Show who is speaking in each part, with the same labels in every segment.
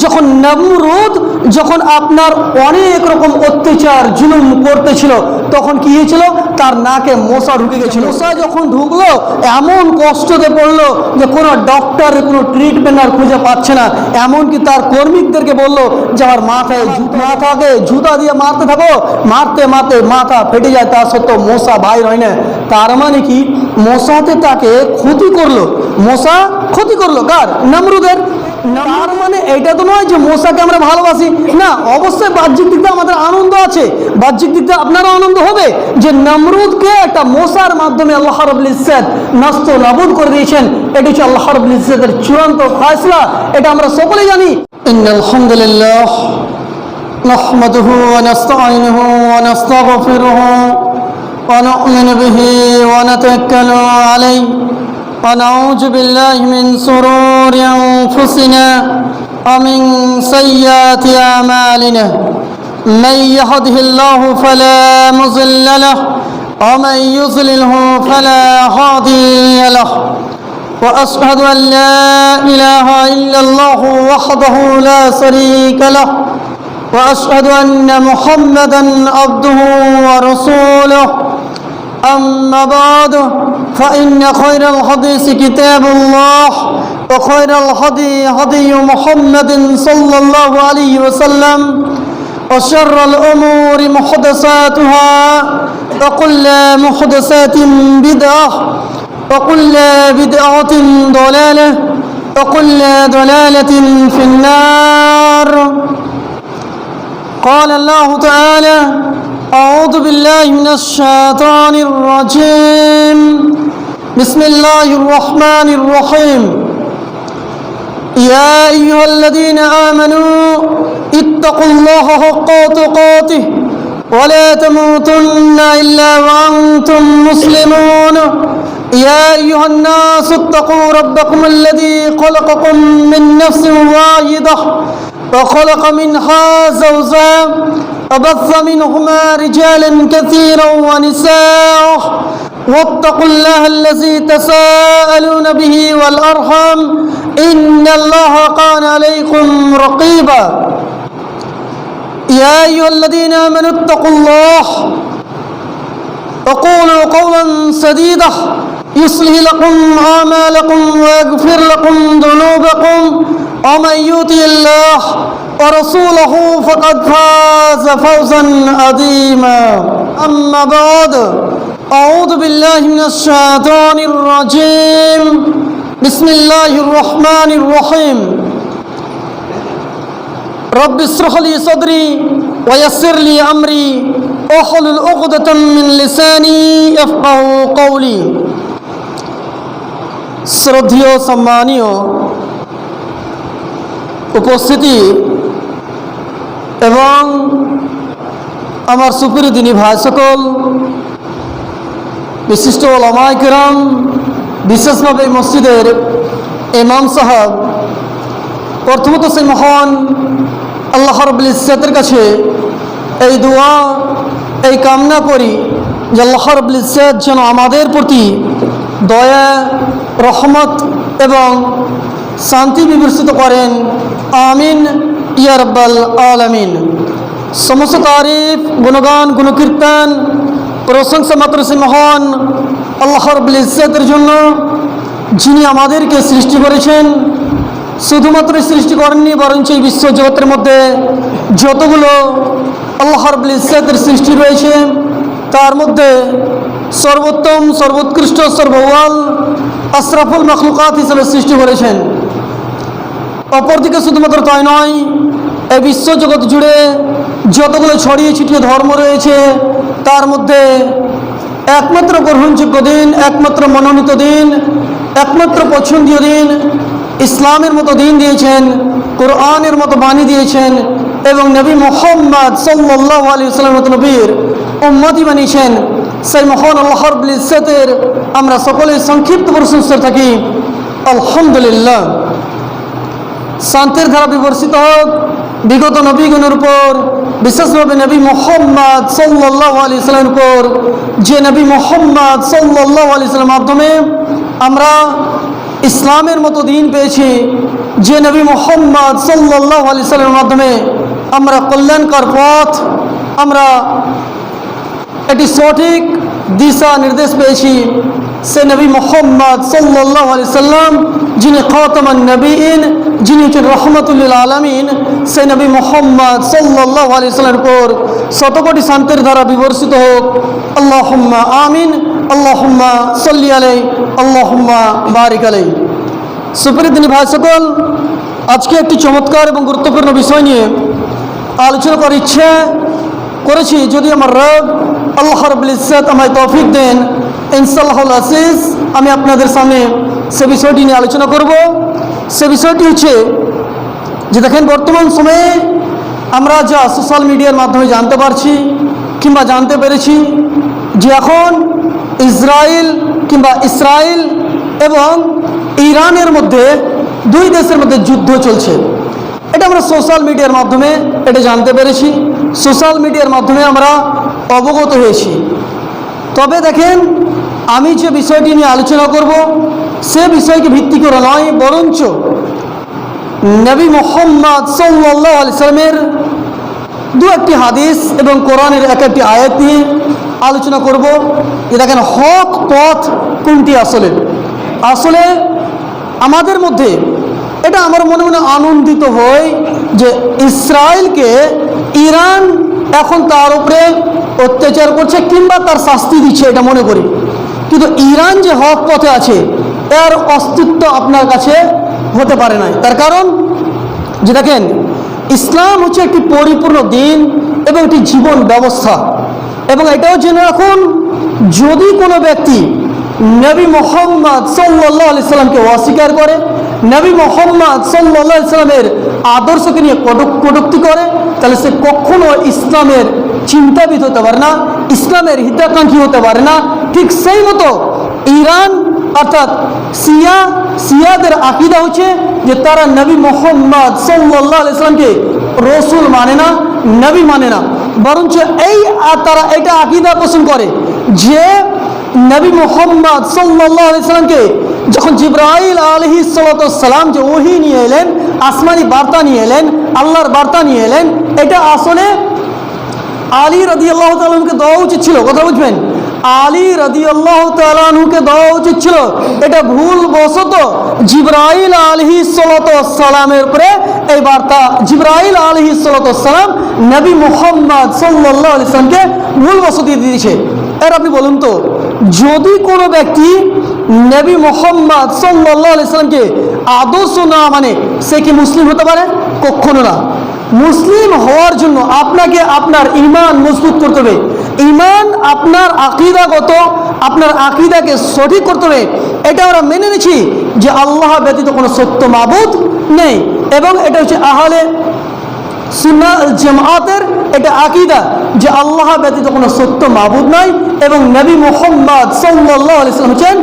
Speaker 1: যখন নমরুদ যখন আপনার অনেক রকম অত্যাচার জুলুম করতেছিল, তখন কি হয়েছিল? তার নাকে মশা ঢুকে গেছিল। মশা যখন ঢুকলো, এমন কষ্টতে পড়লো যে কোনো ডক্টরের কোনো ট্রিটমেন্ট আর খুঁজে পাচ্ছে না। এমনকি তার কর্মীদেরকে বললো যে আমার মাথাকে জুতা দিয়ে মারতে থাকো, মারতে মারতে মাথা ফেটে যায়, তা সত্ত্বেও মশা বাইর হয় না। তার মানে কি, মশাতে তাকে ক্ষতি করলো। মশা ক্ষতি করলো কার? নমরুদের। তার মানে এটা তো নয় যে মশাকে আমরা ভালোবাসি না, অবশ্যই বাহ্যিক দিক দিয়ে আমাদের আনন্দ আছে, বাহ্যিক দিক দিয়ে আপনারও আনন্দ হবে যে নমরুদকে একটা মশার মাধ্যমে আল্লাহ রাব্বুল ইজ্জত নষ্ট নাবুদ করে দিয়েছেন। এটি হচ্ছে আল্লাহ রাব্বুল ইজ্জতের চূড়ান্ত ফয়সালা, এটা আমরা সকলেই জানি। ইন্নাল হামদুলিল্লাহ নাহমাদুহু ওয়া নাস্তাঈনুহু ওয়া নাস্তাগফিরুহু ওয়া নু'মিনু বিহি ওয়া নাতাওয়াক্কালু আলাইহি ونعوذ بالله من شرور أنفسنا ومن سيئات أعمالنا من يهده الله فلا مضل له ومن يضلله فلا هادي له وأشهد أن لا إله إلا الله وحده لا شريك له وأشهد أن محمدا عبده ورسوله أما بعد فإن خير الحديث كتاب الله وخير الهدي هدي محمد صلى الله عليه وسلم وشر الأمور محدثاتها وكل محدثات بدعة وكل بدعة ضلالة وكل ضلالة في النار. قال الله تعالى: أعوذ بالله من الشيطان الرجيم بسم الله الرحمن الرحيم يا أيها الذين آمنوا اتقوا الله حق تقاته ولا تموتن إلا وأنتم مسلمون يا أيها الناس اتقوا ربكم الذي خلقكم من نفس واحدة وخلق منها زوجها وبث منهما رجالا كثيرا ونساء واتقوا الله الذي تساءلون به والأرحام إن الله كان عليكم رقيبا يا أيها الذين آمنوا اتقوا الله وقولوا قولا سديدا يصلح لكم أعمالكم ويغفر لكم ذنوبكم ومن يطع الله ورسوله فقد فاز فوزا عظيما أما بعد أعوذ بالله من الشيطان الرجيم بسم الله الرحمن الرحيم رب اشرح لي صدري ويسر لي أمري واحلل عقدة من لساني يفقهوا قولي. শ্রদ্ধেয় সম্মানীয় উপস্থিতি এবং আমার সুপ্রিয় দিনী ভাই সকল, বিশিষ্ট ওলামায়ে কেরাম, বিশেষভাবে মসজিদের ইমাম সাহেব, প্রথমত সেই মহান আল্লাহ রাব্বুল ইজ্জতের কাছে এই দোয়া, এই কামনা করি যে আল্লাহ রাব্বুল ইজ্জত যেন আমাদের প্রতি দয়া, রহমত এবং শান্তি বিবর্ষিত করেন। আমিন ইয়া রাব্বাল আলামিন। সমস্ত তারিফ, গুণগান, গুণকীর্তন, প্রশংসা মাত্র সে মহান আল্লাহ রাব্বুল ইজ্জতের জন্য, যিনি আমাদেরকে সৃষ্টি করেছেন। শুধুমাত্র সৃষ্টি করেননি, বরঞ্চ এই বিশ্ব জগতের মধ্যে যতগুলো আল্লাহ রাব্বুল ইজ্জতের সৃষ্টি রয়েছে, তার মধ্যে সর্বোত্তম, সর্বোৎকৃষ্ট, সর্বওয়াল, আশরাফুল মাখলুকাত হিসেবে সৃষ্টি করেছেন। অপরদিকে শুধুমাত্র তাই নয়, এই বিশ্বজগৎ জুড়ে যতগুলো ছড়িয়ে ছিটিয়ে ধর্ম রয়েছে, তার মধ্যে একমাত্র গ্রহণযোগ্য দিন, একমাত্র মনোনীত দিন, একমাত্র পছন্দীয় দিন ইসলামের মতো দিন দিয়েছেন, কোরআনের মতো বাণী দিয়েছেন এবং নবী মুহাম্মদ সাল্লাল্লাহু আলাইহি ওয়াসাল্লামের মতো নবীর উম্মতি বানিয়েছেন। সেই মহান আল্লাহ রাব্বুল ইজ্জতের আমরা সকলে সংক্ষিপ্ত প্রশংসা থাকি আলহামদুলিল্লাহ। শান্তির ধারা বিবর্ষিত হোক বিগত নবীগণের উপর, বিশেষভাবে নবী মুহাম্মদ সাল্লাল্লাহু আলাইহি ওয়াসাল্লামের উপর, যে নবী মুহাম্মদ সাল্লাল্লাহু আলাইহি ওয়াসাল্লামের মাধ্যমে আমরা ইসলামের মতো দিন পেয়েছি, যে নবী মুহাম্মদ সাল্লাল্লাহু আলাইহি সাল্লামের মাধ্যমে আমরা কল্যাণকর পথ, আমরা একটি সঠিক দিশা নির্দেশ পেয়েছি, সে নবী মুহাম্মদ সাল্লাল্লাহু আলাইহি সাল্লাম যিনি খাতামান নবীন, যিনি হচ্ছেন রহমাতুল লিল আলামিন, সে নবী মুহাম্মদ সাল্লাল্লাহু আলাইহি সাল্লামের উপর শতকোটি শান্তির ধারা বিবর্ষিত হোক। আল্লাহুম্মা আমিন। আল্লাহুম্মা সাল্লি আলাইহি, আল্লাহুম্মা বারিক আলাইহি। সুপ্রিয় দিনী ভাই সকল, আজকে একটি চমৎকার এবং গুরুত্বপূর্ণ বিষয় নিয়ে আলোচনা করার ইচ্ছে করেছি। যদি আমার রব আল্লাহ রাব্বুল ইজ্জত আমায় তৌফিক দেন, ইনশাআল্লাহুল আজিজ আমি আপনাদের সামনে সে বিষয়টি নিয়ে আলোচনা করব। সে বিষয়টি হচ্ছে যে দেখেন, বর্তমান সময়ে আমরা যা সোশ্যাল মিডিয়ার মাধ্যমে জানতে পারছি কিংবা জানতে পেরেছি যে এখন ইসরায়েল এবং ইরানের মধ্যে, দুই দেশের মধ্যে যুদ্ধ চলছে। এটা আমরা সোশ্যাল মিডিয়ার মাধ্যমে এটা জানতে পেরেছি, সোশ্যাল মিডিয়ার মাধ্যমে আমরা অবগত হয়েছি। তবে দেখেন, আমি যে বিষয়টি নিয়ে আলোচনা করব সে বিষয়কে ভিত্তি করে নয়, বরঞ্চ নবী মুহাম্মদ সাল্লাল্লাহু আলাইহি সাল্লামের দু একটি হাদিস এবং কোরআনের এক একটি আয়াত নিয়ে আলোচনা করব। যে দেখেন, হক পথ কোনটি আসলে আমাদের মধ্যে এটা আমার মনে মনে আনন্দিত হয় যে ইসরায়েলকে ইরান এখন তার উপরে অত্যাচার করছে কিংবা তার শাস্তি দিচ্ছে, এটা মনে করি। কিন্তু ইরান যে হক পথে আছে এর অস্তিত্ব আপনার কাছে হতে পারে না। তার কারণ যে দেখেন, ইসলাম হচ্ছে একটি পরিপূর্ণ দিন এবং একটি জীবন ব্যবস্থা। এবং এটাও জেনে রাখুন, যদি কোনো ব্যক্তি নবী মুহাম্মদ সাল্লাল্লাহু আলাইহি সাল্লামকে অস্বীকার করে, নবী মুহাম্মদ সাল্লাল্লাহু আলাইহি সাল্লামের আদর্শকে নিয়ে কটূক্তি করে, তাহলে সে কখনো ইসলামের চিন্তাবিদ হতে পারে না, ইসলামের হিতাকাঙ্ক্ষী হতে পারে না। ঠিক সেই মতো ইরান অর্থাৎ শিয়াদের আকীদা হচ্ছে যে তারা নবী মুহাম্মদ সাল্লাল্লাহু আলাইহি সাল্লামকে রসুল মানে না, নবী মানে না, বরঞ্চ তারা এটা আকীদা পোষণ করে যে নবী মুহাম্মদ সাল্লাল্লাহু আলাইহি সাল্লামকে যখন জিবরাইল আলাইহিস সালাম যে ওহী নিয়ে এলেন, আসমানি বার্তা নিয়ে এলেন, আল্লাহর বার্তা নিয়ে এলেন, এটা আসলে আলী রাদিয়াল্লাহু তাআলা আনহুকে দেওয়া উচিত ছিল। কথা বুঝবেন, আলী রাদিয়াল্লাহু তাআলা আনহুকে দেওয়া উচিত ছিল। এটা ভুলবশত জিবরাইল আলাইহিস সালামের উপরে এই বার্তা, জিবরাইল আলাইহিস সালাম নবী মুহাম্মদ সাল্লাল্লাহু আলাইহি সাল্লামকে ভুলবশত দিয়ে দিয়েছে। এর আপনি বলুন তো, যদি কোনো ব্যক্তি নবী মুহাম্মদ সাল্লাল্লাহু আলাইহি সাল্লামকে আদর্শ না মানে, সে কি মুসলিম হতে পারে? কখনো না। মুসলিম হওয়ার জন্য আপনাকে আপনার ঈমান মজবুত করতে হবে। ঈমান আপনার আকীদাগত, আপনার আকীদাকে সঠিক করতে হবে। এটা আমরা মেনে নিচ্ছি যে আল্লাহ ব্যতীত কোনো সত্য মাবুদ নেই, এবং এটা হচ্ছে আহলে সুন্নাহ ওয়াল জামাতের এটা আকীদা যে আল্লাহ ব্যতীত কোনো সত্য মাবুদ নাই, এবং নবী মুহাম্মদ সাল্লাল্লাহু আলাইহি সাল্লাম হচ্ছেন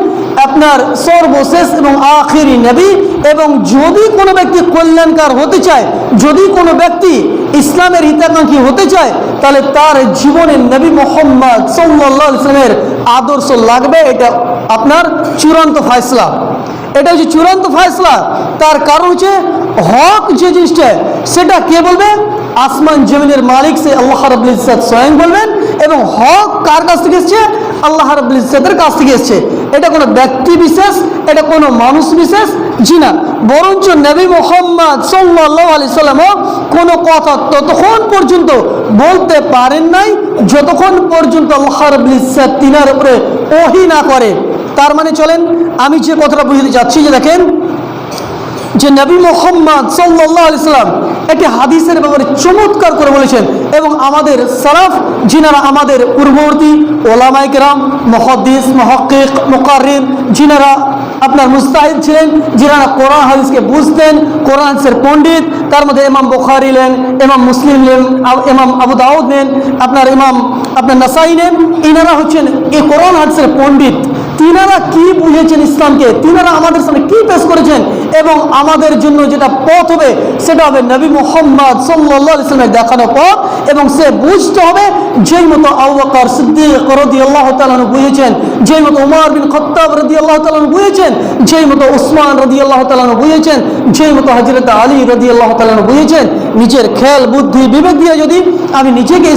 Speaker 1: আপনার সর্বশেষ এবং আখিরি নবী। এবং যদি কোনো ব্যক্তি কল্যাণকার হতে চায়, যদি কোনো ব্যক্তি ইসলামের হিতাকাঙ্ক্ষী হতে চায়, তাহলে তার জীবনে নবী মুহাম্মদ সাল্লাল্লাহু আলাইহি সাল্লামের আদর্শ লাগবে। এটা আপনার চূড়ান্ত ফয়সলা, এটা হচ্ছে চূড়ান্ত ফয়সলা। তার কারণ হচ্ছে হক যে জিনিসটা সেটা কে বলবে? আসমান জমিনের মালিক সে আল্লাহ রাব্বুল ইজ্জত স্বয়ং বলবেন। এবং হক কার কাছ থেকে এসছে? আল্লাহ রাব্বুল ইজ্জতের কাছ থেকে এসছে। এটা কোনো ব্যক্তি বিশেষ, এটা কোনো মানুষ বিশেষ জি না, বরঞ্চ নবী মুহাম্মদ সাল্লাল্লাহু আলাইহি সাল্লামও কোনো কথা ততক্ষণ পর্যন্ত বলতে পারেন নাই যতক্ষণ পর্যন্ত আল্লাহ রাব্বুল ইজ্জত তিনার উপরে ওহী না করে। তার মানে চলেন, আমি যে কথাটা বুঝতে যাচ্ছি যে দেখেন, যে নবী মুহাম্মদ সাল্লাল্লাহু আলাইহি সাল্লাম একটি হাদিসের ব্যাপারে চমৎকার করে বলেছেন, এবং আমাদের সালাফ যিনারা আমাদের পূর্ববর্তী ওলামায়ে কেরাম, মুহাদ্দিস, মুহাক্কিক, মুকাররির, যিনারা আপনার মুস্তাহিদ ছিলেন, যিনারা কোরআন হাদিসকে বুঝতেন, কোরআন হাদিসের পণ্ডিত, তার মধ্যে ইমাম বুখারী নেন, ইমাম মুসলিম নেন, ইমাম আবু দাউদ নেন, আপনার নাসাই নেন, ইনারা হচ্ছেন এই কোরআন হাদিসের পণ্ডিত। তিনারা কি বুঝেছেন ইসলামকে, তিনারা আমাদের সামনে কি পেশ করেছেন, এবং আমাদের জন্য যেটা পথ হবে সেটা হবে নবী মুহাম্মদ সাল্লাল্লাহু আলাইহি ওয়াসাল্লামের দেখানো পথ। এবং সে বুঝতে হবে যেই মতো আবু বকর সিদ্দিক রাদিয়াল্লাহু তাআলা আনহু বুঝেছেন, যেই মতো ওমর বিন খাত্তাব রাদিয়াল্লাহু তাআলা আনহু বুঝেছেন, যেই মতো উসমান রাদিয়াল্লাহু তাআলা আনহু বুঝেছেন, যেই মতো হযরত আলী রাদিয়াল্লাহু তাআলা আনহু বুঝেছেন। নিজের খেয়াল বুদ্ধি বিবেক দিয়ে যদি আমি নিজেকে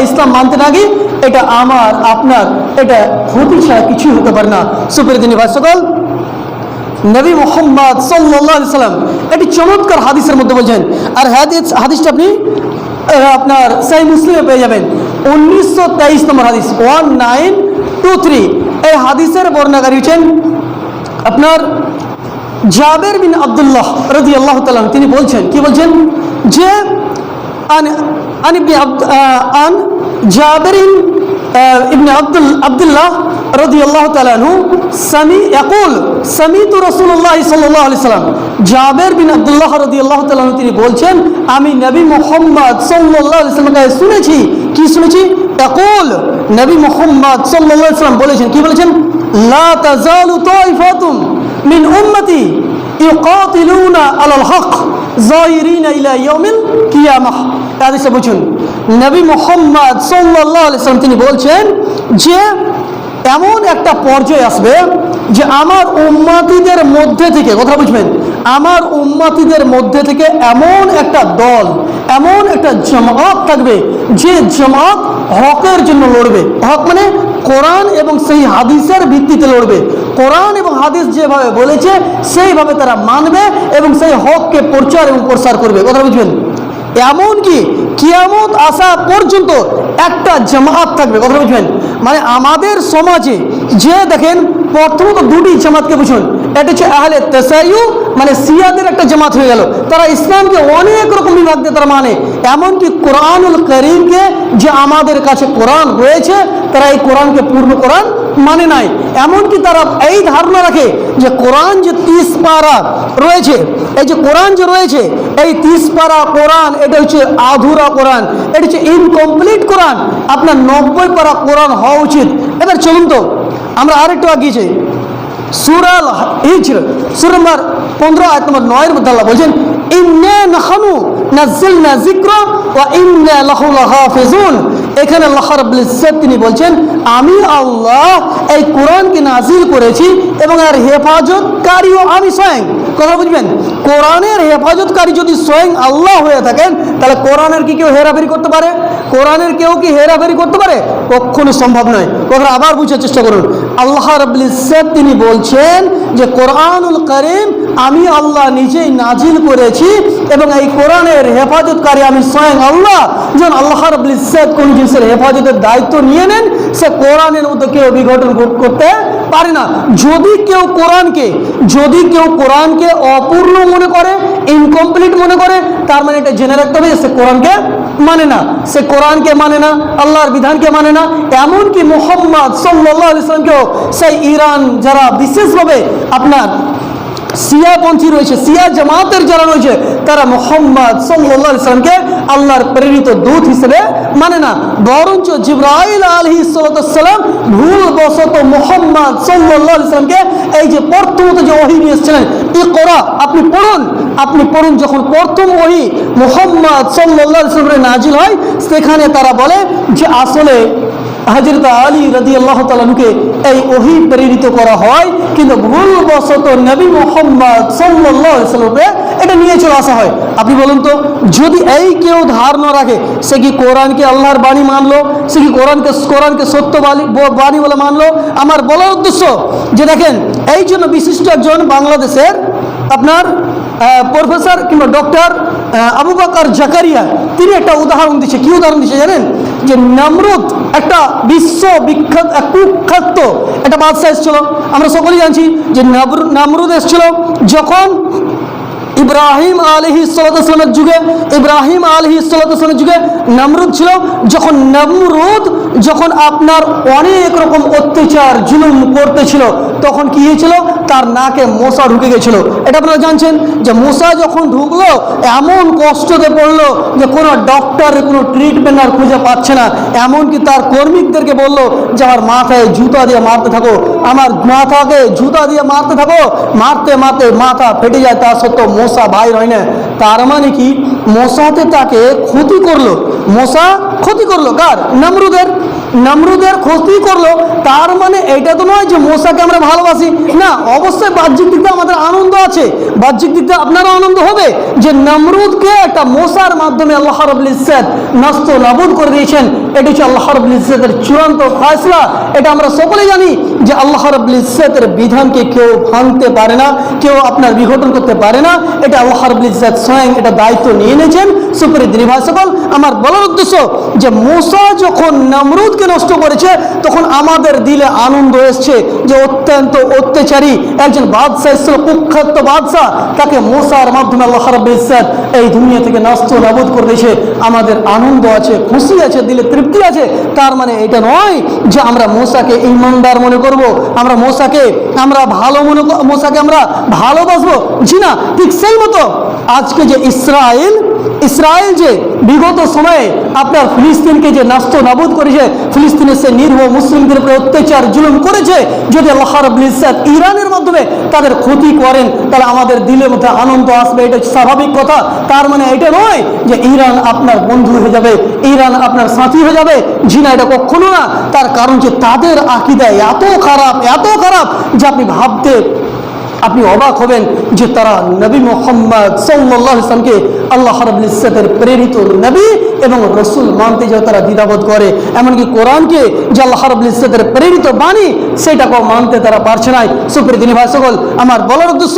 Speaker 1: ইসলাম মানতে লাগি, এটা আমার আপনার এটা ক্ষতি ছাড়া কিছুই হতে পারে না। সুপ্রিয় ভাই সকল, নবী মুহাম্মদ সাল্লাল্লাহু আলাইহি সাল্লাম এটি চমৎকার হাদিসের মধ্যে বলছেন। আর হাদিসটা আপনি আপনার সহিহ মুসলিমে পেয়ে যাবেন, 1923 নম্বর হাদিস, 1923। এই হাদিসের বর্ণনাকারী হচ্ছেন আপনার জাবের বিন আব্দুল্লাহ রাদিয়াল্লাহু তাআলা। তিনি বলছেন, কি বলছেন, যে আন জাবের ইবনে আব্দুল্লাহ রাদিয়াল্লাহু তাআলা আনহু সামিতু রাসূলুল্লাহ সাল্লাল্লাহু আলাইহি সাল্লাম। জাবের বিন আব্দুল্লাহ রাদিয়াল্লাহু তাআলা আনহু তিনি বলছেন, আমি নবী মুহাম্মদ সাল্লাল্লাহু আলাইহি সাল্লামকে শুনেছি। কি শুনেছি? ইয়াকুল, নবী মুহাম্মদ সাল্লাল্লাহু আলাইহি সাল্লাম বলেছেন, কি বলেছেন, লা তাজালু তাইফাতুম মিন উম্মতি ইউকাতিলুনা আলাল হক যায়িরিনা ইলা ইয়াউমিল কিয়ামাহ। হাদিসে বুঝুন, নবী মুহাম্মদ সাল্লাল্লাহু আলাইহি সাল্লাম তিনি বলছেন যে এমন একটা পর্যায়ে আসবে যে আমার উম্মতিদের মধ্যে থেকে, কথা বুঝবেন, আমার উম্মতিদের মধ্যে থেকে এমন একটা দল, এমন একটা জামাত থাকবে যে জামাত হকের জন্য লড়বে। হক মানে কোরআন এবং সেই হাদিসের ভিত্তিতে লড়বে। কোরআন এবং হাদিস যেভাবে বলেছে সেইভাবে তারা মানবে এবং সেই হককে প্রচার এবং প্রসার করবে। কথা বুঝবেন, এমনকি কিয়ামত আসা পর্যন্ত একটা জামাত থাকবে। কথা বুঝবেন, মানে আমাদের সমাজে যে দেখেন প্রথমত দুটি জামাতকে বুঝুন, এটা হচ্ছে আহলে তাসায়্যু, মানে শিয়াদের একটা জামাত হয়ে গেল। তারা ইসলামকে অনেক রকম বিভাগ দিয়ে তারা মানে, এমনকি কোরআনুল কারীমকে, যে আমাদের কাছে কোরআন রয়েছে, তারা এই কোরআনকে পূর্ণ কোরআন মানে নাই। এমনকি তারা এই ধারণা রাখে যে কোরআন যে 30 পারা রয়েছে, এই যে কোরআন যে রয়েছে, এই 30 পারা কোরআন এটা হচ্ছে আধুরা কোরআন, এটা হচ্ছে ইনকমপ্লিট কোরআন। আপনার 90 পারা কোরআন হওয়া উচিত। এবার চলুন তো আমরা আরেকটু আগিয়েছি, সূরা হিজর সূরা নম্বর 15 আয়াত নম্বর 9 এর মধ্যে আল্লাহ বলছেন, ইন্না নাহনু নাযালনা যিকরা ওয়া ইন্না লাহু লাহাফিজুন। এখানে আল্লাহ রাব্বুল ইজ্জত তিনি বলছেন, আমি আল্লাহ এই কোরআনকে নাজিল করেছি এবং এর হেফাজতকারীও আমি স্বয়ং। কথা বুঝবেন, কোরআনের হেফাজতকারী যদি স্বয়ং আল্লাহ হয়ে থাকেন, তাহলে কোরআনের কি কেউ হেরাফেরি করতে পারে? কোরআনের কেউ কি হেরাফেরি করতে পারে? কখনো সম্ভব নয়। কথা আবার বুঝার চেষ্টা করুন, আল্লাহ রাব্বুল ইজ্জত তিনি বলছেন যে কোরআনুল কারীম আমি আল্লাহ নিজেই নাজিল করেছি এবং এই কোরআনের হেফাজতকারী আমি স্বয়ং আল্লাহ। যখন আল্লাহ রাব্বুল ইজ্জত কোন জিনিসের হেফাজতের দায়িত্ব নিয়ে নেন, সে কোরআনের মধ্যে কেউ বিঘটন করতে পারে না। যদি কেউ কোরআনকে অপূর্ণ মনে করে, ইনকমপ্লিট মনে করে, তার মানে এটা জেনে রাখতে হবে সে কোরআনকে মানে না, সে কোরআনকে মানে না, আল্লাহর বিধানকে মানে না। এমনকি মুহাম্মদ সাল্লাল্লাহু আলাইহি ওয়াসাল্লামকেও সেই ইরান যারা বিশেষভাবে আপনার শিয়াপন্থী রয়েছে, শিয়া জামাতের যারা রয়েছে, তারা মুহাম্মদ সাল্লাল্লাহু আলাইহি ওয়াসাল্লামকে আল্লাহর প্রেরিত দূত হিসেবে মানে না, বরঞ্চ জিবরাইল আলাইহিস সালাম ভুলবশত মুহাম্মদ সাল্লাল্লাহু আলাইহি ওয়াসাল্লামকে এই যে প্রথমত যে ওহী নিয়ে এসেছিলেন, ইকরা, আপনি পড়ুন, যখন প্রথম ওহী মুহাম্মদ সাল্লাল্লাহু আলাইহি ওয়াসাল্লামের নাজিল হয়, সেখানে তারা বলে যে আসলে হযরত আলী রাদিয়াল্লাহু তাআলা আনহুকে এই ওহী প্রেরিত করা হয়, কিন্তু ভুলবশত নবী মুহাম্মদ সাল্লাল্লাহু আলাইহি ওয়াসাল্লামকে এটা নিয়ে চলে আসা হয়। আপনি বলুন তো, যদি এই কেউ ধারণা রাখে, সে কি কোরআনকে আল্লাহর বাণী মানলো? সে কি কোরআনকে সত্য বাণী বলে মানলো? আমার বলার উদ্দেশ্য যে দেখেন, এই জন্য বিশিষ্ট একজন বাংলাদেশের আপনার প্রফেসর কিংবা ডক্টর আবু বকর জাকারিয়া তিনি একটা উদাহরণ দিচ্ছে। কি উদাহরণ দিচ্ছে জানেন? যে নমরুদ একটা বিশ্ববিখ্যাত কুখ্যাত একটা বাদশাহ এসেছিল। আমরা সকলেই জানছি যে নমরুদ এসেছিল যখন ইব্রাহিম আলাইহিসসালামের যুগে নমরুদ ছিল। যখন নমরুদ আপনার অনেক রকম অত্যাচার জুলুম করতেছিল, তখন কি হয়েছিল? তার নাকে মশা ঢুকে গেছিল। এটা আপনারা জানছেন যে মশা যখন ঢুকলো এমন কষ্টতে পড়লো যে কোনো ডক্টরের কোনো ট্রিটমেন্ট আর খুঁজে পাচ্ছে না। এমনকি তার কর্মীদেরকে বললো যে আমার মাথায় জুতা দিয়ে মারতে থাকো, আমার মাথাকে জুতা দিয়ে মারতে থাকো। মারতে মারতে মাথা ফেটে যায়, তা সত্ত্বেও মশা বাইর হয় না। তার মানে কি? মশাতে তাকে ক্ষতি করলো। মশা ক্ষতি করলো কার? নমরুদের ক্ষতি করলো। তার মানে এটা তো নয় যে মশাকে আমরা ভালোবাসি না। অবশ্যই বাহ্যিক দিক দিয়ে আমাদের আনন্দ আছে, বাহ্যিক দিক দিয়ে আপনারও আনন্দ হবে যে নমরুদকে একটা মশার মাধ্যমে আল্লাহ রাব্বুল ইজ্জত নষ্ট নাবুদ করে দিয়েছেন। এটা হচ্ছে আল্লাহ রাব্বুল ইজ্জতের চূড়ান্ত ফয়সালা। এটা আমরা সকলে জানি যে আল্লাহ রাব্বুল ইজ্জতের বিধানকে কেউ ভাঙতে পারে না, কেউ আপনার বিঘটন করতে পারে না। এটা আল্লাহ রাব্বুল ইজ্জত স্বয়ং এটা দায়িত্ব নিয়ে নিয়েছেন। সুপ্রিয় দিনী ভাই সকল, আমার বলার উদ্দেশ্য যে মূসা যখন নমরুদকে নষ্ট করেছে তখন আমাদের দিলে আনন্দ এসছে যে অত্যন্ত অত্যাচারী একজন বাদশাহ ছিল, কুখ্যাত বাদশাহ, তাকে মূসার মাধ্যমে আল্লাহ রাব্বুল ইজ্জত এই দুনিয়া থেকে নষ্ট নাবুদ করে দিয়েছে। আমাদের আনন্দ আছে, খুশি আছে, দিলে তৃপ্তি আছে। তার মানে এটা নয় যে আমরা মূসাকে ঈমানদার মনে করব, আমরা মূসাকে আমরা ভালোবাসবো। জি না, ঠিক সেই মতো আজকে যে ইসরায়েল যে বিগত সময়ে আপনার ফিলিস্তিনকে যে নষ্ট নাবুদ করেছে, ফিলিস্তিনের সে নিরীহ মুসলিমদের উপরে অত্যাচার জুলুম করেছে, যদি আল্লাহ রাব্বুল ইজ্জত ইরানের মাধ্যমে তাদের ক্ষতি করেন তাহলে আমাদের দিলের মধ্যে আনন্দ আসবে। এটা স্বাভাবিক কথা। তার মানে এটা নয় যে ইরান আপনার বন্ধু হয়ে যাবে, ইরান আপনার সাথী হয়ে যাবে। জি না, এটা কখনো না। তার কারণ যে তাদের আকীদা এত খারাপ যে আপনি অবাক হবেন যে তারা নবী মুহাম্মদ সাল্লাল্লাহু আলাইহি ওয়াসাল্লামকে আল্লাহ রাব্বুল ইজ্জতের প্রেরিত নবী এবং রাসূল মানতে যে তারা দ্বিধাবোধ করে। এমনকি কোরআনকে যে আল্লাহ রাব্বুল ইজ্জতের প্রেরিত বাণী সেটাকেও মানতে তারা পারছে না। সুপ্রিয় দিনী ভাই সকল, আমার বলার উদ্দেশ্য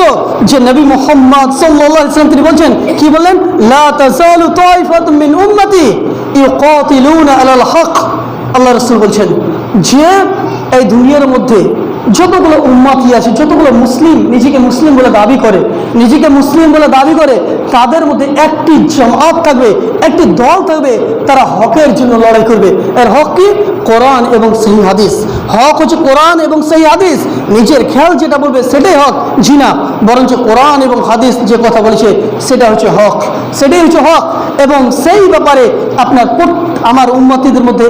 Speaker 1: যে নবী মুহাম্মদ সাল্লাল্লাহু আলাইহি ওয়াসাল্লাম তিনি বলছেন, কি বললেন? লা তাযালু তাইফাতুম মিন উম্মতি ইউকাতিলুনা আলাল হক। আল্লাহ রাসূল বলছেন যে এই দুনিয়ার মধ্যে যতগুলো উম্মতি আছে, যতগুলো মুসলিম নিজেকে মুসলিম বলে দাবি করে, তাদের মধ্যে একটি জামাত থাকবে, একটি দল থাকবে, তারা হকের জন্য লড়াই করবে। এর হক কি? কোরআন এবং সহিহ হাদিস। হক হচ্ছে কোরআন এবং সহিহ হাদিস। নিজের খেয়াল যেটা বলবে সেটাই হক। জি না, বরঞ্চ কোরআন এবং হাদিস যে কথা বলেছে সেটাই হচ্ছে হক। এবং সেই ব্যাপারে আমার উম্মতিদের মধ্যে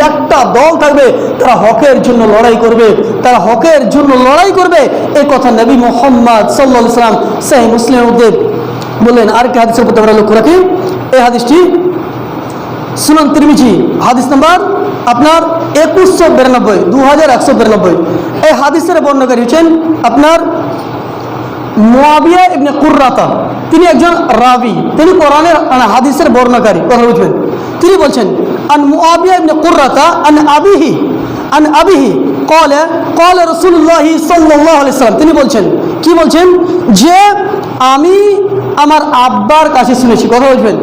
Speaker 1: একটা দল থাকবে, তারা হকের জন্য লড়াই করবে। এই কথা নবী মুহাম্মদ সাল্লাল্লাহু আলাইহি ওয়াসাল্লাম সহিহ মুসলিমের মধ্যে বললেন। আরেকটি হাদিসের প্রতি আমরা লক্ষ্য রাখি। এই হাদিসটি সুনান তিরমিজি হাদিস নাম্বার আপনার 2192। এই হাদিসের বর্ণনাকারী হচ্ছেন আপনার মুআবিয়া ইবনে কুররাতা। তিনি একজন রাবি, তিনি কোরআনের হাদিসের বর্ণনাকারী। কথা বুঝবেন, তিনি বলছেন আন মুআবিয়া ইবনে কুররাতা আন আবিহি ক্বালা রাসূলুল্লাহ সাল্লাল্লাহু আলাইহি ওয়াসাল্লাম। তিনি বলছেন, কি বলছেন? যে আমি আমার আব্বার কাছে শুনেছি। কথা বুঝবেন,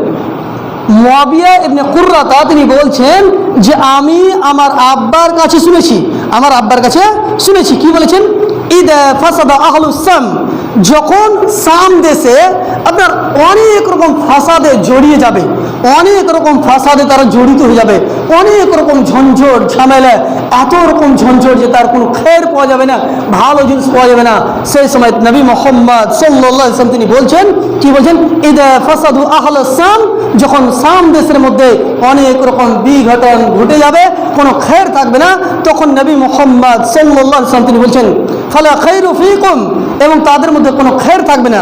Speaker 1: মুআবিয়া ইবনে কুররাতা তিনি বলছেন যে আমি আমার আব্বার কাছে শুনেছি। কি বলেছেন? ইদা ফাসাদা আহলুস শাম, যখন শাম দেশে আপনার অনেক রকম ফাসাদে জড়িয়ে যাবে, অনেক রকম ফাসাদে তারা জড়িত হয়ে যাবে, অনেক রকম ঝঞ্ঝট ঝামেলা, এত রকম ঝঞ্ঝট যে তার কোনো খের পাওয়া যাবে না, ভালো জিনিস পাওয়া যাবে না। সেই সময় নবী মুহাম্মদ সাল্লাল্লাহু আলাইহি ওয়াসাল্লাম তিনি বলছেন, কি বলছেন? ইদা ফাসাদু আহলুস শাম, যখন শাম দেশের মধ্যে অনেক রকম বিঘটন ঘটে যাবে, কোনো খের থাকবে না, তখন নবী মুহাম্মদ সাল্লাল্লাহু আলাইহি ওয়াসাল্লাম তিনি বলছেন ফালা খায়রু ফীকুম, এবং তাদের মধ্যে কোনো খের থাকবে না,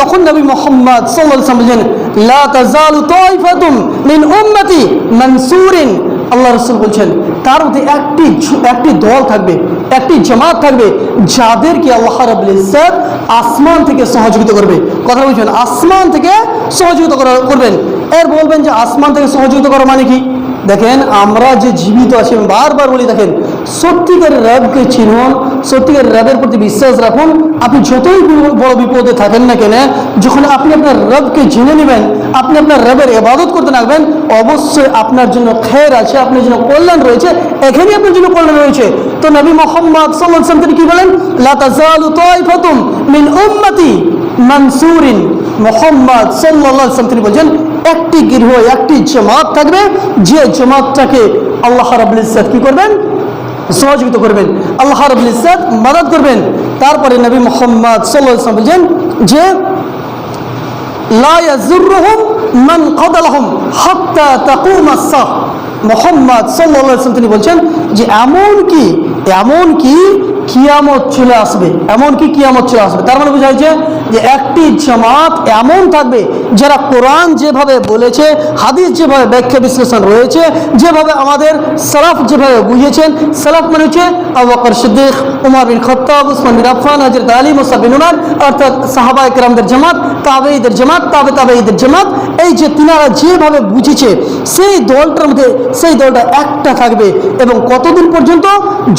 Speaker 1: তখন নবী মুহাম্মদ সাল্লাল্লাহু আলাইহি ওয়াসাল্লাম বলেন লা তাযালু তাইফাতুম মিন উম্মতি মানসুরিন। আল্লাহ রাসূল বলছেন তার মধ্যে একটি দল থাকবে, একটি জামাত থাকবে, যাদেরকে আল্লাহ রাব্বুল ইজ্জত আসমান থেকে সহযোগিতা করবে। কথা বুঝবেন, আসমান থেকে সহযোগিতা করবেন। এর বলবেন যে আসমান থেকে সহযোগিতা করা মানে কি? দেখেন আমরা যে জীবিত আছি, আমি বারবার বলি, দেখেন সত্যিকার রবকে চিনুন, সত্যিকার রবের প্রতি বিশ্বাস রাখুন। আপনি যতই বড় বিপদে থাকেন না কেন, যখন আপনি আপনার রবকে জেনে নেবেন, আপনি আপনার রবের ইবাদত করতে লাগবেন, অবশ্যই আপনার জন্য খের আছে, আপনার জন্য কল্যাণ রয়েছে, এখানেই আপনার জন্য কল্যাণ রয়েছে। তো নবী মুহাম্মদ সাল্লাল্লাহু আলাইহি ওয়াসাল্লাম তিনি কি বলেন? লা তাযালু তাইফাতুম মিন উম্মতি মানসুরিন। মুহাম্মদ সাল্লাল্লাহু আলাইহি ওয়াসাল্লাম তিনি বলেন, একটি গৃহ, একটি জামাত থাকবে, যে জামাতটাকে আল্লাহ রাব্বুল ইজ্জত কি করবেন? সহযোগিতা করবেন, আল্লাহ রাব্বুল ইজ্জত মদদ করবেন। তারপরে নবী মুহাম্মদ সাল্লাল্লাহু আলাইহি ওয়াসাল্লাম বলেন যে লা ইয়াজুরুহুম মান কাদালাহুম হাত্তা তাকুমাস সাহ। মুহাম্মদ সাল্লাল্লাহু আলাইহি ওয়াসাল্লাম তিনি বলছেন যে এমনকি কিয়ামত চলে আসবে, এমনকি কিয়ামত চলে আসবে। তার মানে বোঝা যাচ্ছে যে একটি জামাত এমন থাকবে যারা কোরআন যেভাবে বলেছে, হাদিস যেভাবে ব্যাখ্যা বিশ্লেষণ রয়েছে, যেভাবে আমাদের সালাফ যেভাবে বুঝিয়েছেন। সালাফ মানে হচ্ছে আবু বকর সিদ্দিক, উমর বিন খাত্তাব, উসমান বিন আফফান, হযরত আলী, মুসআব বিন উমার, অর্থাৎ সাহাবায়ে কেরামদের জামাত, তাবেঈদের জামাত, তাবেঈদের জামাত। এই যে তিনারা যেভাবে বুঝেছে, সেই দলটার মধ্যে সেই দলটা একটা থাকবে। এবং কতদিন পর্যন্ত?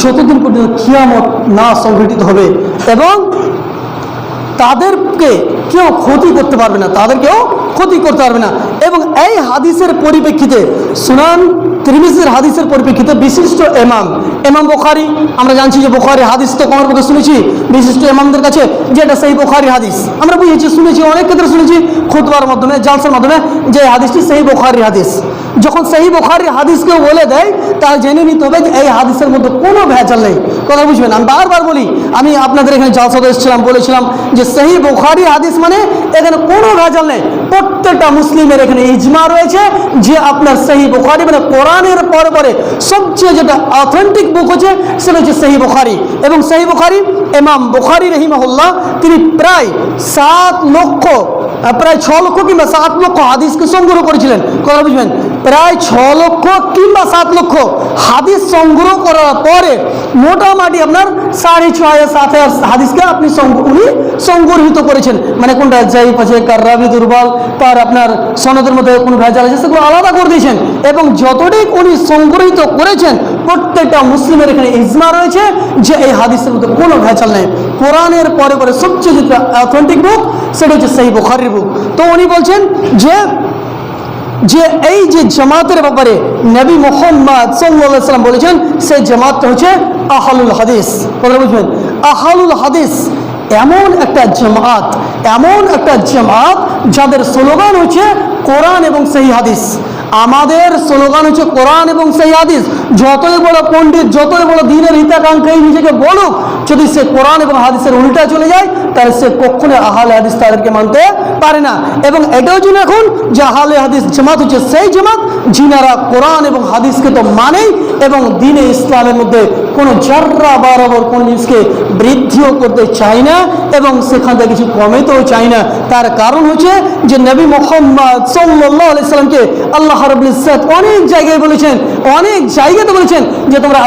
Speaker 1: যতদিন পর্যন্ত কিয়ামত না সংঘটিত হবে, এবং তাদেরকে কেউ ক্ষতি করতে পারবে না, তাদেরকেও ক্ষতি করতে পারবে না। এবং এই হাদিসের পরিপ্রেক্ষিতে, সুনান তিরমিজির হাদিসের পরিপ্রেক্ষিতে বিশিষ্ট ইমাম বুখারী, আমরা জানছি যে বুখারী হাদিস তো কমের পক্ষে শুনেছি বিশিষ্ট ইমামদের কাছে, যেটা সেই বুখারী হাদিস আমরা বুঝেছি, শুনেছি, অনেক ক্ষেত্রে শুনেছি খুতবার মাধ্যমে, জালসার মাধ্যমে, যে হাদিসটি সেই বুখারী হাদিস। যখন সেই বুখারী হাদিস কেউ বলে দেয়, তাহলে জেনে নিতে হবে যে এই হাদিসের মধ্যে কোনো ভেজাল নেই। কথা বুঝবেন? আমি বারবার বলি, আমি আপনাদের এখানে জালসাতে এসেছিলাম, বলেছিলাম যে সেই বুখারী হাদিস মানে এখানে কোনো ভেজাল নেই। প্রত্যেকটা মুসলিমের এখানে ইজমা রয়েছে যে আপনার সহিহ বুখারী মানে কোরআনের পরে পরে সবচেয়ে যেটা অথেন্টিক বুক হচ্ছে সেটা হচ্ছে সহিহ বুখারী। এবং সহিহ বুখারী, ইমাম বুখারী রাহিমাহুল্লাহ তিনি প্রায় 6 লক্ষ কিংবা 7 লক্ষ হাদিসকে সংগ্রহ করেছিলেন। কথা বুঝবেন? প্রায় 6 লক্ষ কিংবা 7 লক্ষ হাদিস সংগ্রহ করার পরে মোটামুটি আপনার 6,500-7,000 হাদিসকে উনি সংগ্রহিত করেছেন। মানে কোনটা জাইফ আছে, কার রাবি দুর্বল, তার আপনার সনদের মধ্যে কোনো ভেজাল আছে, সেগুলো আলাদা করে দিয়েছেন। এবং যতটুকু উনি সংগ্রহিত করেছেন, প্রত্যেকটা মুসলিমের এখানে ইজমা রয়েছে যে এই হাদিসের মধ্যে কোনো ভেজাল নেই। কোরআনের পরে পরে সবচেয়ে যেটা অথেন্টিক বুক সেটা হচ্ছে সহিহ বুখারীর বুক। তো উনি বলছেন যে এই যে জামাতের ব্যাপারে নবী মুহাম্মদ সাল্লাল্লাহু আলাইহি ওয়াসাল্লাম বলেছেন, সেই জামাতটা হচ্ছে আহলুল হাদিস। কথা বুঝবেন? আহলুল হাদিস এমন একটা জামাত যাদের স্লোগান হচ্ছে কোরআন এবং সহিহ হাদিস। আমাদের স্লোগান হচ্ছে কোরআন এবং সহিহ হাদিস। যতই বড় পণ্ডিত, যতই বড় দ্বীনের হিতাকাঙ্ক্ষী নিজেকে বলুক, যদি সে কোরআন এবং হাদিসের উল্টা চলে যায়, তাহলে সে কখনো আহলে হাদিস তাদেরকে মানতে পারে না। এবং এটাও জন্য এখন যে আহলে হাদিস জামাত হচ্ছে সেই জামাত যিনারা কোরআন এবং হাদিসকে তো মানেই, এবং দ্বীনে ইসলামের মধ্যে কোনো জাররা বরাবর কোন জিনিসকে বৃদ্ধিও করতে চায় না, এবং সেখান থেকে কিছু কমাতেও চায় না। তার কারণ হচ্ছে যে নবী মুহাম্মদ সাল্লাল্লাহু আলাইহি সাল্লামকে আল্লাহ রাব্বুল ইজ্জত অনেক জায়গায় বলেছেন, অনেক জায়গাতে বলেছেন যে তোমরা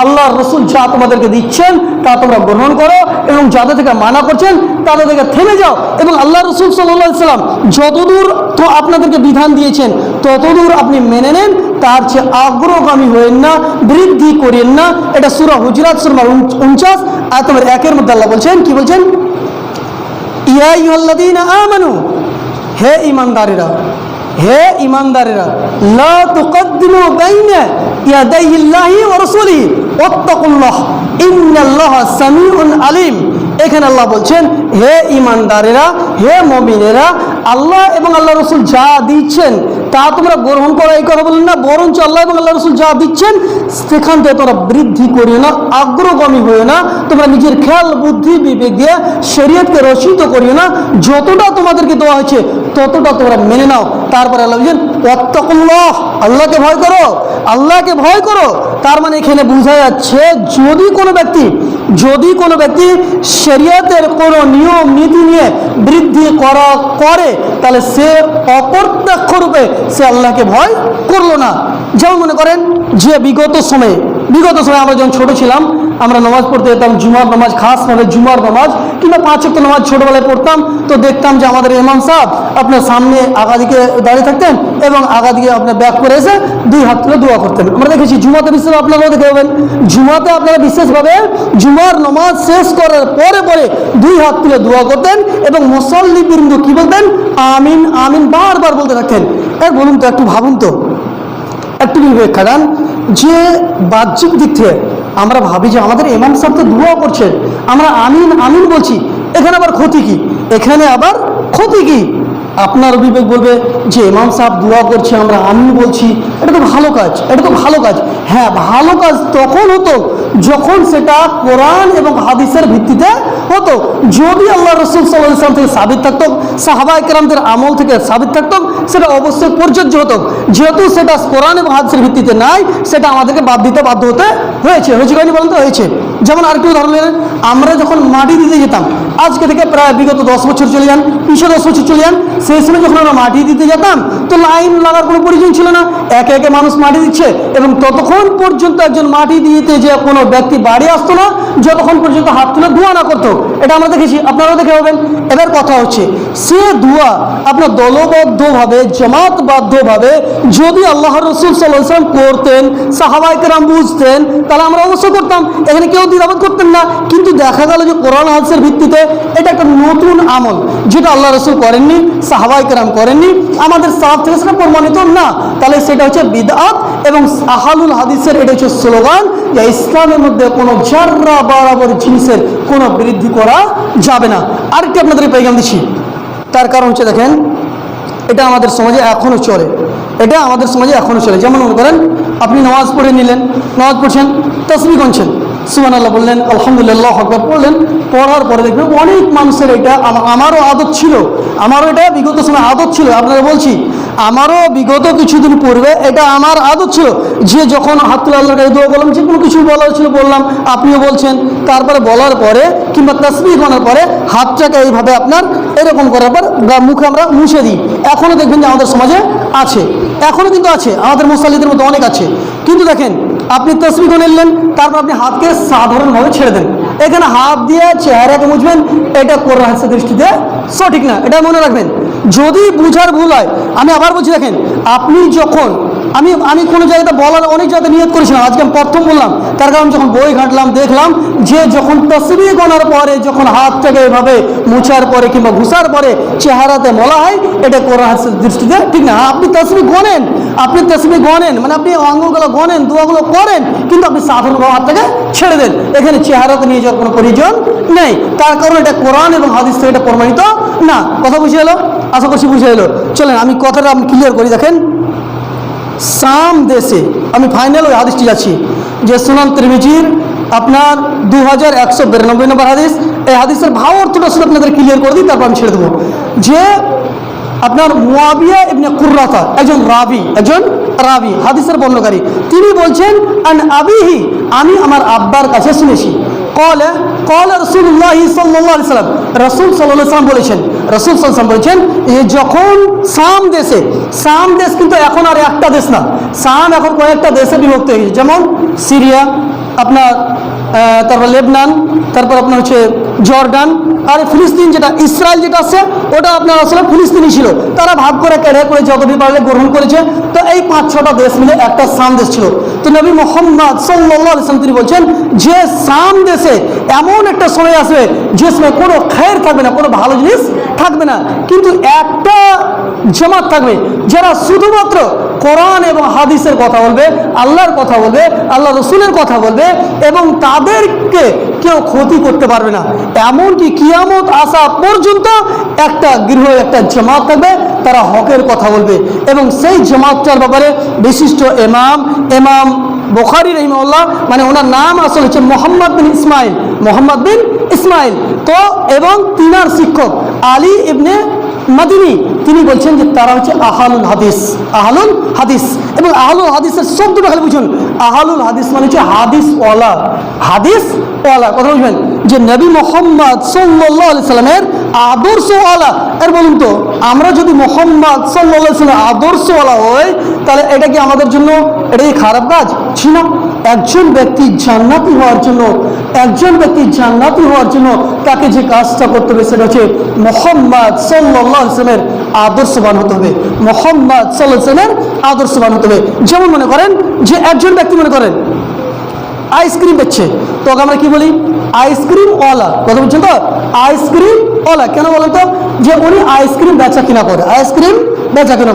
Speaker 1: আল্লাহর রাসূল যা তোমাদেরকে দিচ্ছেন তা তোমরা গ্রহণ করো, এবং যাদের থেকে মানা করছেন তাদের থেকে থেমে যাও। এবং আল্লাহ রাসূল সাল্লাল্লাহু আলাইহি সাল্লাম যতদূর তো আপনাদেরকে বিধান দিয়েছেন ততদূর আপনি মেনে নেন, তার চেয়ে আগ্রহগামী হয়েন না, বৃদ্ধি করেন না। এটা সূরা হুজুরাত সূরা 49 আয়াত নম্বর 1 মধ্যে আল্লাহ বলছেন, কি বলছেন? ইয়া আইয়ুহাল্লাযীনা আমানু, হে ঈমানদারেরা, লা তুকদ্দিমু বাইনা ইয়াদাইহিল্লাহি ওয়া রাসূলিহি ওয়াত্তাকুল্লাহ ইন্নাল্লাহা সামিউন আলিম। এখানে আল্লাহ বলছেন, হে ঈমানদারেরা, হে মুমিনেরা, আল্লাহ এবং আল্লাহ রাসূল যা দিচ্ছেন তা তোমরা গ্রহণ করো, এই কথা বলেন না, বরঞ্চ আল্লাহ এবং আল্লাহ রাসূল যা দিচ্ছেন সেখান থেকে তোমরা বৃদ্ধি করিও না, আগ্রহগামী হইও না, তোমরা নিজের খেয়াল বুদ্ধি বিবেক দিয়ে শরীয়তকে রচিত করিও না, যতটা তোমাদেরকে দেওয়া হয়েছে ততটা তোমরা মেনে নাও। তারপরে আল্লাহ বলছেন ওয়াত্তাকুল্লাহ, আল্লাহকে ভয় করো, আল্লাহকে ভয় করো। তার মানে এখানে বোঝা যাচ্ছে যদি কোনো ব্যক্তি শরীয়তের কোনো নিয়ম নীতি নিয়ে বৃদ্ধি করে, তাহলে সে অপ্রত্যক্ষ রূপে সে আল্লাহকে ভয় করলো না। যেমন মনে করেন যে বিগত সময়ে আমরা যখন ছোট ছিলাম, আমরা নামাজ পড়তে যেতাম, জুমার নামাজ, খাসভাবে জুমার নামাজ কিংবা 5 ওয়াক্ত নামাজ ছোটবেলায় পড়তাম, তো দেখতাম যে আমাদের ইমাম সাহেব আপনার সামনে আগা দিকে দাঁড়িয়ে থাকতেন এবং আগা দিকে আপনার ব্যাক করে এসে 2 হাত তুলে দোয়া করতেন। আমরা দেখেছি জুমাতে বিশেষ আপনারাও দেখে পাবেন, জুমাতে আপনারা বিশেষভাবে জুমার নামাজ শেষ করার পরে 2 হাত তুলে দোয়া করতেন এবং মুসল্লি বৃন্দ কি বলতেন? আমিন আমিন বারবার বলতে থাকতেন। বলুন তো, একটু ভাবুন তো, একটু বিবেক খাটান, যে বাহ্যিক দিক থেকে আমরা ভাবি যে আমাদের ইমাম সাহেব তো দোয়া করছে, আমরা আমিন আমিন বলছি, এখানে আবার ক্ষতি কি? এখানে আবার ক্ষতি কি? আপনার বিবেক বলবে যে ইমাম সাহেব দোয়া করছে, আমরা আমিন বলছি, এটা তো ভালো কাজ, এটা তো ভালো কাজ। হ্যাঁ, ভালো কাজ তখন হতো যখন সেটা কোরআন এবং হাদিসের ভিত্তিতে হতো। যদি আল্লাহ রাসূল সাল্লাল্লাহু আলাইহি ওয়াসাল্লাম থেকে সাবিত থাকতো, সাহাবায়ে কেরামদের আমল থেকে সাবিত থাকতো, সেটা অবশ্যই প্রযোজ্য হতো। যেহেতু সেটা কোরআন এবং হাদিসের ভিত্তিতে নাই, সেটা আমাদেরকে বাদ দিতে বাধ্য হতে হয়েছে। কেন বলুন তো? হয়েছে। যেমন আরেকটু উদাহরণ নেন, আমরা যখন মাটি দিতে যেতাম, আজকে থেকে প্রায় বিগত 10 বছর চলে যান, 10 বছর চলে যান, সেই সময় যখন আমরা মাটি দিতে যেতাম তো লাইন লাগার কোনো প্রয়োজন ছিল না, একে একে মানুষ মাটি দিচ্ছে এবং ততক্ষণ পর্যন্ত একজন মাটি দিতে যে কোনো ব্যক্তি বাড়ি আসতো না যতক্ষণ পর্যন্ত হাত তুলে দোয়া না করতো। এটা আমরা দেখেছি, আপনারাও দেখে পাবেন। এবার কথা হচ্ছে, সে দোয়া আপনার দলবদ্ধভাবে জামাতবদ্ধভাবে যদি আল্লাহ রাসূল সাল্লাল্লাহু আলাইহি ওয়াসাল্লাম করতেন, সাহাবায়ে কেরাম বুঝতেন, তাহলে আমরা অবশ্যই করতাম, এখানে কেউ দ্বিধাবোধ করতেন না। কিন্তু দেখা গেল যে কোরআন হাদিসের ভিত্তিতে এটা একটা নতুন আমল, যেটা আল্লাহ রাসূল করেননি, সাহাবায়ে কেরাম করেননি, আমাদের সালাফ থেকে সেটা প্রমাণিত না, তাহলে সেটা হচ্ছে বিদআত। এবং আহলুল হাদিসের এটা হচ্ছে স্লোগান যে ইসলামের মধ্যে কোনো জাররা বরাবর জিনিসের কোনো বৃদ্ধি করা যাবে না। আরেকটি আপনাদের পেগাম দিচ্ছি, তার কারণ হচ্ছে দেখেন, এটা আমাদের সমাজে এখনও চলে, এটা আমাদের সমাজে এখনও চলে। যেমন মনে করেন আপনি নামাজ পড়ে নিলেন, নামাজ পড়ছেন, তাসবিহ গুনছেন, সুবহানাল্লাহ বললেন, আলহামদুলিল্লাহ আকবার পড়লেন, পড়ার পরে দেখবেন অনেক মানুষের এটা, আমারও আদত ছিল, আমারও এটা বিগত সময় আদত ছিল, আপনারা বলছি আমারও বিগত কিছুদিন পূর্বে এটা আমার আদত ছিল যে যখন হাত তুলে আল্লাহর কাছে দোয়া করলাম, যে কোনো কিছু বলার ছিল বললাম, আপনিও বলছেন, তারপরে বলার পরে কিংবা তাসবিহ করার পরে হাতটাকে এইভাবে আপনার এরকম করার পর মুখে আমরা মুছে দিই। এখনও দেখবেন যে আমাদের সমাজে আছে, এখনও কিন্তু আছে, আমাদের মুসল্লিদের মধ্যে অনেক আছে। কিন্তু দেখেন, আপনি তাসবিহ করে নিলেন, তারপর আপনি হাতকে সাধারণভাবে ছেড়ে দেন, এখানে হাত দিয়ে চেহারাকে মুছবেন, এটা কোরআন হাদিসের দৃষ্টিতে সঠিক না, এটা মনে রাখবেন। যদি বুঝার ভুল হয়, আমি আবার বলছি, দেখেন আপনি যখন আমি কোনো জায়গাতে বলার অনেক জায়গাতে নিয়ত করেছিলাম, আজকে আমি প্রথম বললাম, তার কারণ যখন বই ঘাঁটলাম দেখলাম যে যখন তাসবিহ গোনার পরে যখন হাতটাকে এভাবে মুছার পরে কিংবা ঘুষার পরে চেহারাতে মলা হয়, এটা কোরআন হাদিসের দৃষ্টিতে ঠিক না। আপনি তাসবিহ গনেন, মানে আপনি অঙ্গগুলো গনেন, দোয়াগুলো করেন, কিন্তু আপনি সাধারণভাবে হাতটাকে ছেড়ে দেন, এখানে চেহারাতে নিয়ে যাওয়ার কোনো প্রয়োজন নেই, তার কারণ এটা কোরআন এবং হাদিস থেকে এটা প্রমাণিত না। কথা বুঝে এলো? আশা করছি বুঝে এলো। চলেন আমি কথাটা আমি ক্লিয়ার করি। দেখেন, শাম দেশে, আমি ফাইনাল ওই হাদিসটি যাচ্ছি, যে সুনান তিরমিজির আপনার 2192 নম্বর হাদিস। এই হাদিসের ভাব অর্থটা শুধু আপনাদের ক্লিয়ার করে দিই, তারপর আমি ছেড়ে দেবো। যে আপনার মুয়াবিয়া ইবনে কুররাতা একজন রাবি হাদিসের বর্ণনাকারী, তিনি বলছেন আন আবিহি, আমি আমার আব্বার কাছে শুনেছি, ক্বালা রাসূলুল্লাহ সাল্লাল্লাহু আলাইহি ওয়াসাল্লাম, রাসূল সাল্লাল্লাহু আলাইহি ওয়াসাল্লাম বলেছেন, যখন শাম দেশ কিন্তু এখন আর একটা দেশ না, শাম এখন কয়েকটা দেশে বিভক্ত হয়ে গেছে, যেমন সিরিয়া, আপনার তারপর লেবনান, তারপর আপনার হচ্ছে জর্ডান, আর ফিলিস্তিন যেটা ইসরায়েল যেটা আছে ওটা আপনার আসলে ফিলিস্তিনি ছিল, তারা ভাগ করে কেড়ে করে যতটি পারলে গ্রহণ করেছে। তো এই 5-6টা দেশ মিলে একটা শাম দেশ ছিল। তো নবী মুহাম্মদ সাল্লাল্লাহু আলাইহি ওয়াসাল্লাম তিনি বলছেন যে শাম দেশে এমন একটা সময় আসবে যে সময় কোনো খায়ের থাকবে না, কোনো ভালো জিনিস থাকবে না, কিন্তু একটা জামাত থাকবে যারা শুধুমাত্র কোরআন এবং হাদিসের কথা বলবে, আল্লাহর কথা বলবে, আল্লাহ রসুলের কথা বলবে এবং তাদেরকে কেউ ক্ষতি করতে পারবে না। এমনকি কিয়ামত আসা পর্যন্ত একটা একটা জামাত থাকবে, তারা হকের কথা বলবে। এবং সেই জামাতটার ব্যাপারে বিশিষ্ট ইমাম বুখারী রাহিমাহুল্লাহ, মানে ওনার নাম আসলে হচ্ছে মোহাম্মদ বিন ইসমাইল, তো এবং তিনার শিক্ষক আলী ইবনে মাদিনী, তিনি বলছেন যে তারা হচ্ছে আহলুল হাদিস। এবং আহলুল হাদিসের শব্দটা খালি বুঝুন, আহলুল হাদিস মানে হচ্ছে হাদিসওয়ালা, হাদিস ওয়ালা, কথা বুঝবেন, যে নবী মোহাম্মদ সাল্লাল্লাহু আলাইহি সাল্লামের আদর্শওয়ালা। এর বলুন তো, আমরা যদি মোহাম্মদ সাল্লাল্লাহু আলাইহি সাল্লামের আদর্শওয়ালা হই, তাহলে এটা কি আমাদের জন্য, এটা কি খারাপ কাজ? ছিল। একজন ব্যক্তি জান্নাতি হওয়ার জন্য, তাকে যে কাজটা করতে হবে সেটা হচ্ছে মোহাম্মদ সাল্লাল্লাহু আলাইহি সাল্লামের আদর্শবান হতে হবে, মোহাম্মদ সাল্লাল্লাহু আলাইহি সাল্লামের আদর্শবান হতে হবে। যেমন মনে করেন যে একজন ব্যক্তি মনে করেন আইসক্রিম বেচছে, তো আমরা কি বলি? আইসক্রিম ওয়ালা, কথা বলছেন তো? আইসক্রিম ওয়ালা কেন বলেন তো? যে উনি আইসক্রিম বেচা কিনা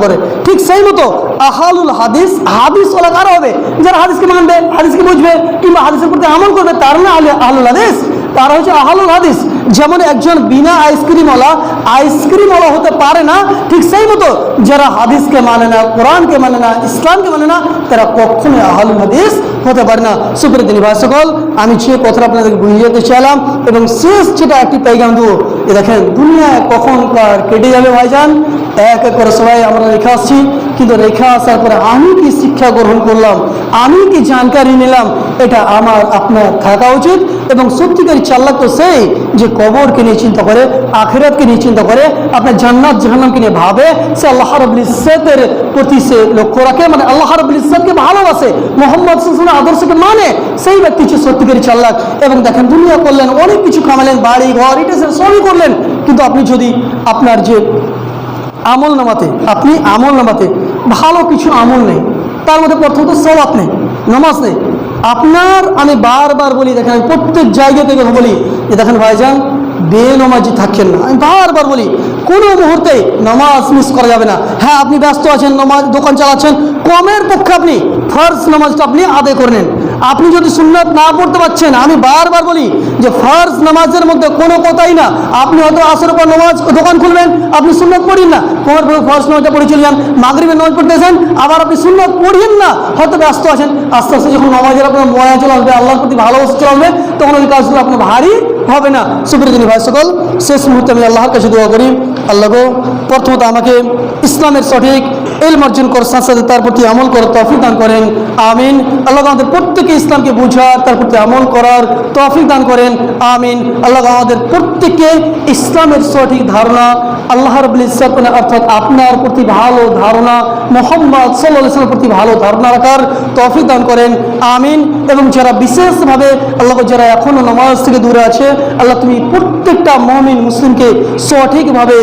Speaker 1: করে, ঠিক সেই মতো আহলুল হাদিস, হাদিস ওয়ালা কারা হবে? যারা হাদিসকে মানবে, হাদিসকে বুঝবে, কিংবা হাদিসের প্রতি আমল করবে, তার না আহলুল হাদিস, তারা হচ্ছে আহলুল হাদিস। যেমন একজন বিনা আইসক্রিমওয়ালা হতে পারে না, ঠিক সেই মতো যারা হাদিসকে মানে না, কোরআনকে মানে না, ইসলামকে মানে না, তারা কখনোই আহলুল হাদিস হতে পারে না। সুপ্রিয় দিনী ভাই সকল, আমি যে কথাটা আপনাদেরকে বুঝিয়ে দিতে চাইলাম, এবং শেষ যেটা একটি পেগাম দেবো, দেখেন দুনিয়ায় কখনকার কেটে যাবে ভাইজান, এক এক করে সবাই আমরা রেখে আসছি, কিন্তু রেখে আসার পরে আমি কি শিক্ষা গ্রহণ করলাম, আমি কি জানকারি নিলাম, এটা আমার আপনার থাকা উচিত। এবং সত্যিকারী চাল্লাক তো সেই যে কবরকে নিয়ে চিন্তা করে, আখিরাতকে নিয়ে চিন্তা করে, আপনার জান্নাত জাহান্নামকে নিয়ে ভাবে, সে আল্লাহ রাব্বুল ইজ্জতের প্রতি সে লক্ষ্য রাখে, মানে আল্লাহ রাব্বুল ইজ্জতকে ভালোবাসে, মুহাম্মদ সাল্লাল্লাহু আলাইহি ওয়াসাল্লামের আদর্শকে মানে, সেই ব্যক্তি হচ্ছে সত্যিকারী চাল্লাক। এবং দেখেন দুনিয়া করলেন, অনেক কিছু কামালেন, বাড়ি ঘর এটা সবই করলেন, কিন্তু আপনি যদি আপনার যে আমল নামাতে ভালো কিছু আমল নেই, তার মধ্যে প্রথমত সওয়াব নেই, নামাজ নেই আপনার, আমি বারবার বলি, দেখেন আমি প্রত্যেক জায়গা থেকে বলি যে দেখেন ভাইজান বেনমাজি থাকেন না, আমি বারবার বলি কোনো মুহূর্তে নামাজ মিস করা যাবে না। হ্যাঁ, আপনি ব্যস্ত আছেন, নামাজ দোকান চালাচ্ছেন, কমের পক্ষে আপনি ফরজ নামাজটা আপনি আদায় করে নেন। আপনি যদি সুন্নাত না পড়তে পারছেন, আমি বারবার বলি যে ফরজ নামাজের মধ্যে কোনো কথাই না, আপনি হয়তো আসরের পর নামাজ দোকান খুলবেন, আপনি সুন্নাত পড়েন না, কমের পক্ষে ফরজ নামাজটা পড়ে চলে যান, মাগরিবের নামাজ পড়তেছেন, আবার আপনি সুন্নাত পড়েন না, হয়তো ব্যস্ত আছেন, আস্তে আস্তে যখন নামাজের আপনার ময়া চলে আসবে, আল্লাহর প্রতি ভালোবাসা চলে আসবে, তখন ওই কাজগুলো আপনার ভারী হবে না। সুপ্রিয় দিনী ভাই সকল, শেষ মুহূর্তে আমি আল্লাহর কাছে দোয়া করি, আল্লাহ গো প্রথমত আমাকে ইসলামের সঠিক ইলম অর্জন করার সাথে সাথে তার প্রতি আমল করার তৌফিক দান করেন, আমিন। আল্লাহ আমাদের প্রত্যেকে ইসলামকে বোঝার, তার প্রতি আমল করার তৌফিক দান করেন, আমিন। আল্লাহ আমাদের প্রত্যেককে ইসলামের সঠিক ধারণা, আল্লাহ রাব্বুল ইজ্জত অর্থাৎ আপনার প্রতি ভালো ধারণা, মুহাম্মদ সাল্লাল্লাহু আলাইহি ওয়াসাল্লামের প্রতি ভালো ধারণা রাখার তৌফিক দান করেন, আমিন। এবং যারা বিশেষভাবে আল্লাহ, যারা এখনো নামাজ থেকে দূরে আছে, আল্লাহ তুমি প্রত্যেকটা মুমিন মুসলিমকে সঠিকভাবে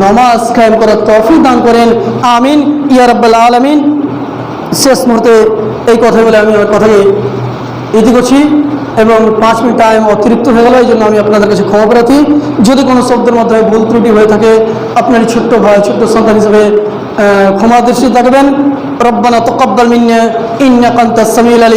Speaker 1: নামাজ কায়েম করার তৌফিক দান করেন, আমিন ইয়া রাব্বাল আলামিন। শেষ মুহূর্তে এই কথা বলে আমি আমার কথাকে ইতি করছি, এবং 5 মিনিট টাইম অতিরিক্ত হয়ে গেল, এই জন্য আমি আপনাদের কাছে ক্ষমা প্রার্থী। যদি কোনো শব্দের মাধ্যমে ভুল ত্রুটি হয়ে থাকে, আপনার ছোট্ট ভাই, ছোট্ট সন্তান হিসেবে ক্ষমা দৃষ্টি থাকবেন। রব্বানা তাকাব্বাল মিন্না ইন্নাকা আনতাস সামিউল আলিম।